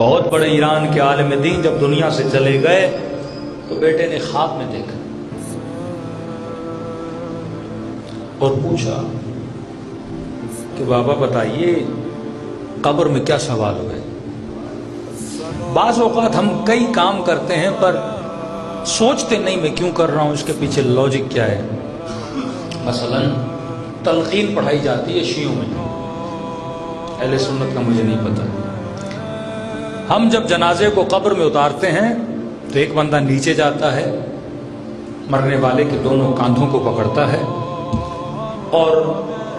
بہت بڑے ایران کے عالم دین جب دنیا سے چلے گئے تو بیٹے نے خواب میں دیکھا اور پوچھا کہ بابا بتائیے قبر میں کیا سوال ہوئے؟ بعض اوقات ہم کئی کام کرتے ہیں پر سوچتے نہیں میں کیوں کر رہا ہوں، اس کے پیچھے لاجک کیا ہے۔ مثلا تلقین پڑھائی جاتی ہے شیعوں میں، اہل سنت کا مجھے نہیں پتا۔ ہم جب جنازے کو قبر میں اتارتے ہیں تو ایک بندہ نیچے جاتا ہے، مرنے والے کے دونوں کاندھوں کو پکڑتا ہے اور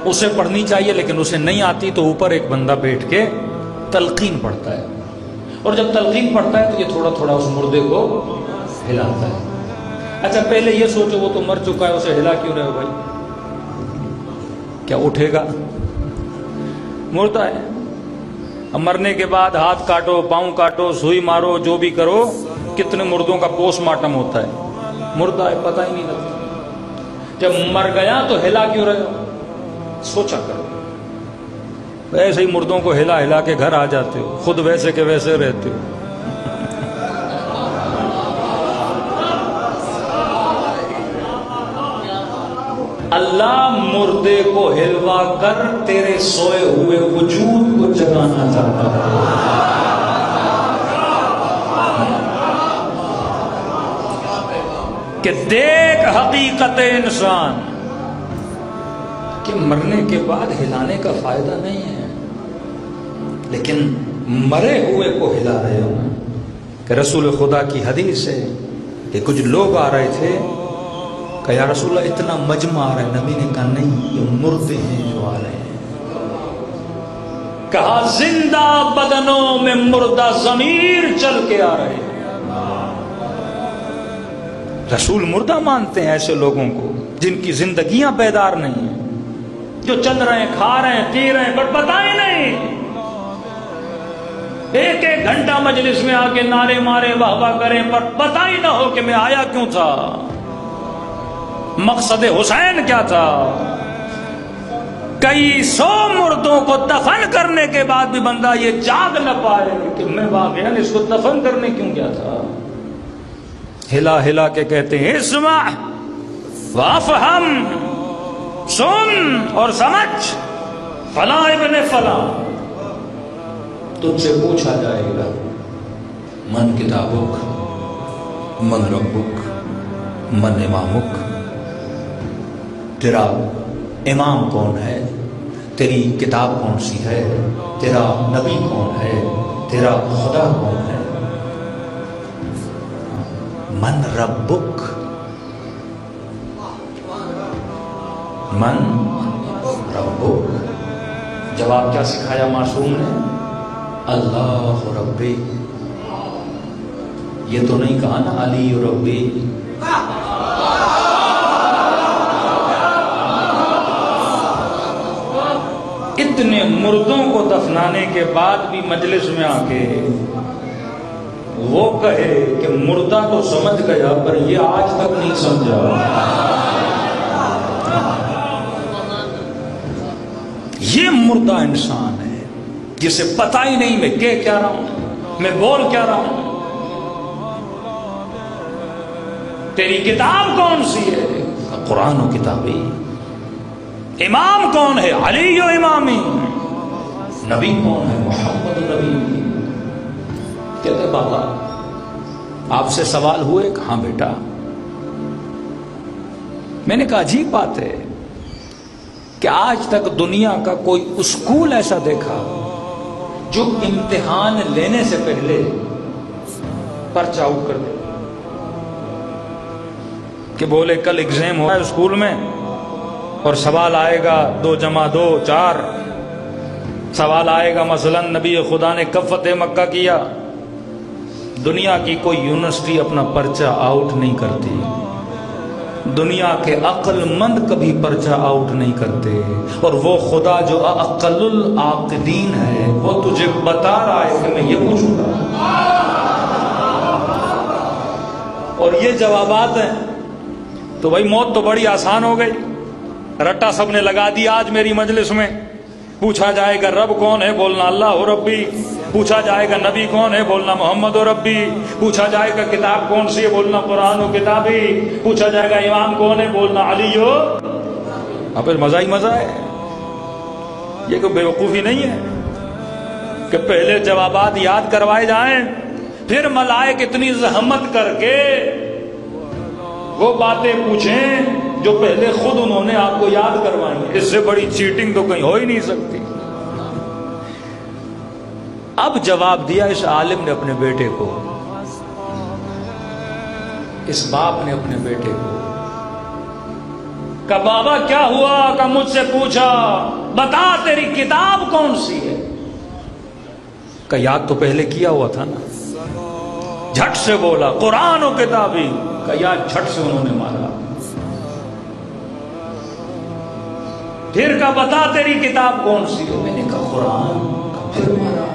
اسے پڑھنی چاہیے لیکن اسے نہیں آتی تو اوپر ایک بندہ بیٹھ کے تلقین پڑھتا ہے، اور جب تلقین پڑھتا ہے تو یہ تھوڑا تھوڑا اس مردے کو ہلاتا ہے۔ اچھا پہلے یہ سوچو وہ تو مر چکا ہے، اسے ہلا کیوں رہے ہو بھائی؟ کیا اٹھے گا؟ مردہ ہے۔ اب مرنے کے بعد ہاتھ کاٹو، پاؤں کاٹو، سوئی مارو، جو بھی کرو، کتنے مردوں کا پوسٹ مارٹم ہوتا ہے، مردہ ہے پتہ ہی نہیں لگتا۔ جب مر گیا تو ہلا کیوں رہے ہو؟ سوچا کرو۔ ایسے ہی مردوں کو ہلا ہلا کے گھر آ جاتے ہو، خود ویسے کے ویسے رہتے ہو۔ اللہ مردے کو ہلوا کر تیرے سوئے ہوئے وجود کو جگانا چاہتا ہے۔ کہ دیکھ حقیقت انسان کہ مرنے کے بعد ہلانے کا فائدہ نہیں ہے، لیکن مرے ہوئے کو ہلا رہے ہو۔ کہ رسول خدا کی حدیث ہے کہ کچھ لوگ آ رہے تھے کہ یا رسول اللہ اتنا مجمع آ رہا ہے، نبی نے کہا نہیں یہ مردے ہیں جو آ رہے ہیں۔ کہا زندہ بدنوں میں مردہ ضمیر چل کے آ رہے ہیں۔ رسول مردہ مانتے ہیں ایسے لوگوں کو جن کی زندگیاں بیدار نہیں ہیں، جو چل رہے ہیں، کھا رہے ہیں، پی رہے ہیں، پر پتہ ہی نہیں۔ ایک ایک گھنٹہ مجلس میں آ کے نعرے مارے، واہ واہ کریں، پر پتہ ہی نہ ہو کہ میں آیا کیوں تھا، مقصد حسین کیا تھا۔ کئی سو مردوں کو دفن کرنے کے بعد بھی بندہ یہ جاگ نہ پائے کہ میں واقعاً اس کو دفن کرنے کیوں گیا تھا۔ ہلا ہلا کے کہتے ہیں اسمع وافہم، سن اور سمجھ، فلاں ابن فلاں، تجھ سے پوچھا جائے گا من کتابک من ربک من امامک، تیرا امام کون ہے، تیری کتاب کون سی ہے، تیرا نبی کون ہے، تیرا خدا کون ہے۔ من ربک، من ربک، جواب کیا سکھایا معصوم نے؟ اللہ ربی۔ یہ تو نہیں کہا نا علی ربی۔ اتنے مردوں کو دفنانے کے بعد بھی مجلس میں آ کے وہ کہے کہ مردہ تو سمجھ گیا پر یہ آج تک نہیں سمجھا۔ یہ مردہ انسان ہے جسے پتہ ہی نہیں میں کہہ کیا رہا ہوں، میں بول کیا رہا ہوں۔ تیری کتاب کون سی ہے؟ قرآن و کتابی۔ امام کون ہے؟ علی و امامی۔ نبی کون ہے؟ محمد نبی۔ کہتے بابا آپ سے سوال ہوئے؟ ہاں بیٹا۔ میں نے کہا عجیب بات ہے کہ آج تک دنیا کا کوئی اسکول ایسا دیکھا جو امتحان لینے سے پہلے پرچہ آؤٹ کر دے کہ بولے کل ایگزام ہو رہا ہے اسکول میں اور سوال آئے گا 2 + 2 = 4، سوال آئے گا مثلا نبی خدا نے کب فتح مکہ کیا۔ دنیا کی کوئی یونیورسٹی اپنا پرچہ آؤٹ نہیں کرتی، دنیا کے عقل مند کبھی پرچہ آؤٹ نہیں کرتے، اور وہ خدا جو اقل العاقلین ہے وہ تجھے بتا رہا ہے کہ میں یہ پوچھوں گا، اور یہ جوابات ہیں۔ تو بھائی موت تو بڑی آسان ہو گئی، رٹا سب نے لگا دی آج میری مجلس میں، پوچھا جائے گا رب کون ہے؟ بولنا اللہ ربی. پوچھا جائے گا نبی کون ہے؟ بولنا محمد ربی. پوچھا جائے گا کتاب کون سی ہے؟ بولنا قرآن و کتابی. پوچھا جائے گا امام کون ہے؟ بولنا علی ہو. اب پھر مزہ ہی مزہ ہے. یہ کوئی بیوقوفی نہیں ہے کہ پہلے جوابات یاد کروائے جائیں پھر ملائک اتنی زحمت کر کے وہ باتیں پوچھیں جو پہلے خود انہوں نے آپ کو یاد کروائیں. اس سے بڑی چیٹنگ تو کہیں ہو ہی نہیں سکتی. اب جواب دیا اس عالم نے اپنے بیٹے کو، اس باپ نے اپنے بیٹے کو. کہ بابا کیا ہوا؟ کہ مجھ سے پوچھا بتا تیری کتاب کون سی ہے؟ کہ یاد تو پہلے کیا ہوا تھا نا. جھٹ سے بولا قرآن و کتابی. کہ یاد جھٹ سے انہوں نے مارا. پھر کہا بتا تیری کتاب کون سی ہے؟ میں نے کہا قرآن. پھر مارا.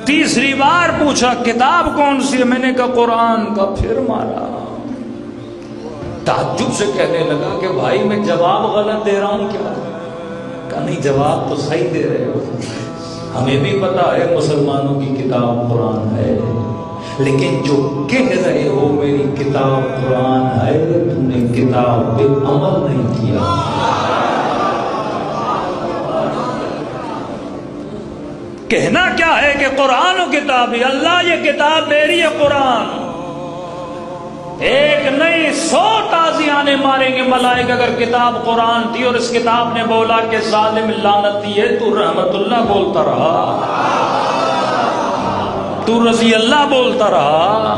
تیسری بار پوچھا کتاب کون سی ہے؟ میں نے کہا قرآن. کا پھر مارا. تعجب سے کہنے لگا کہ بھائی میں جواب غلط دے رہا ہوں کیا؟ کہا نہیں جواب تو صحیح دے رہے ہو. ہمیں بھی پتا ہے مسلمانوں کی کتاب قرآن ہے، لیکن جو کہہ رہے ہو میری کتاب قرآن ہے، تم نے کتاب پہ عمل نہیں کیا. کہنا کیا ہے کہ قرآن و کتاب، اللہ یہ کتاب میری ہے قرآن. ایک نہیں 100 تازیانے ماریں گے ملائکہ اگر کتاب قرآن تھی اور اس کتاب نے بولا کہ ظالم لعنتی ہے تو رحمت اللہ بولتا رہا، تو رضی اللہ بولتا رہا.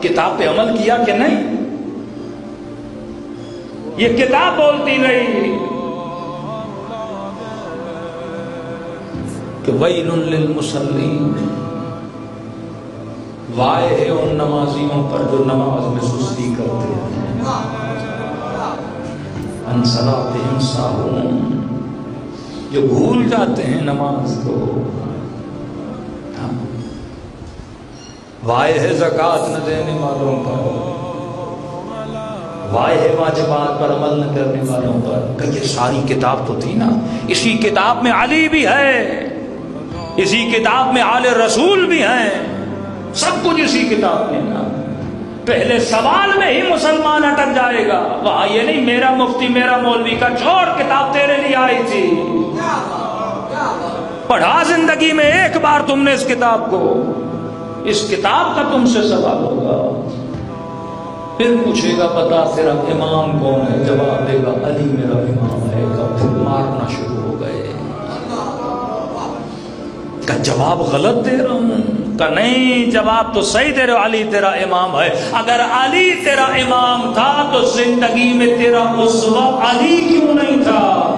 کتاب پہ عمل کیا کہ نہیں؟ یہ کتاب بولتی رہی کہ ویل للمصلین، وائے ہے ان نمازیوں پر جو نماز میں سستی کرتے ہیں. عن صلاتہم ساہون، جو بھول جاتے ہیں نماز کو. وائے ہے زکوٰۃ نہ دینے والوں پر، وائے ہے واجبات پر عمل نہ کرنے والوں پر. کہ یہ ساری کتاب تو تھی نا، اسی کتاب میں علی بھی ہے، اسی کتاب میں آل رسول بھی ہیں، سب کچھ اسی کتاب میں نا. پہلے سوال میں ہی مسلمان اٹک جائے گا. وہاں یہ نہیں میرا مفتی میرا مولوی کا چھوڑ، کتاب تیرے لیے آئی تھی، پڑھا زندگی میں ایک بار تم نے اس کتاب کو. اس کتاب کا تم سے سوال ہوگا. پھر پوچھے گا بتا تیرا امام کون ہے؟ جواب دے گا علی میرا امام ہے. پھر مارنا شروع ہو گئے. کہ جواب غلط دے رہا ہوں؟ کہ نہیں جواب تو صحیح دے رہے ہو، علی تیرا امام ہے. اگر علی تیرا امام تھا تو زندگی میں تیرا اسوہ علی کیوں نہیں تھا؟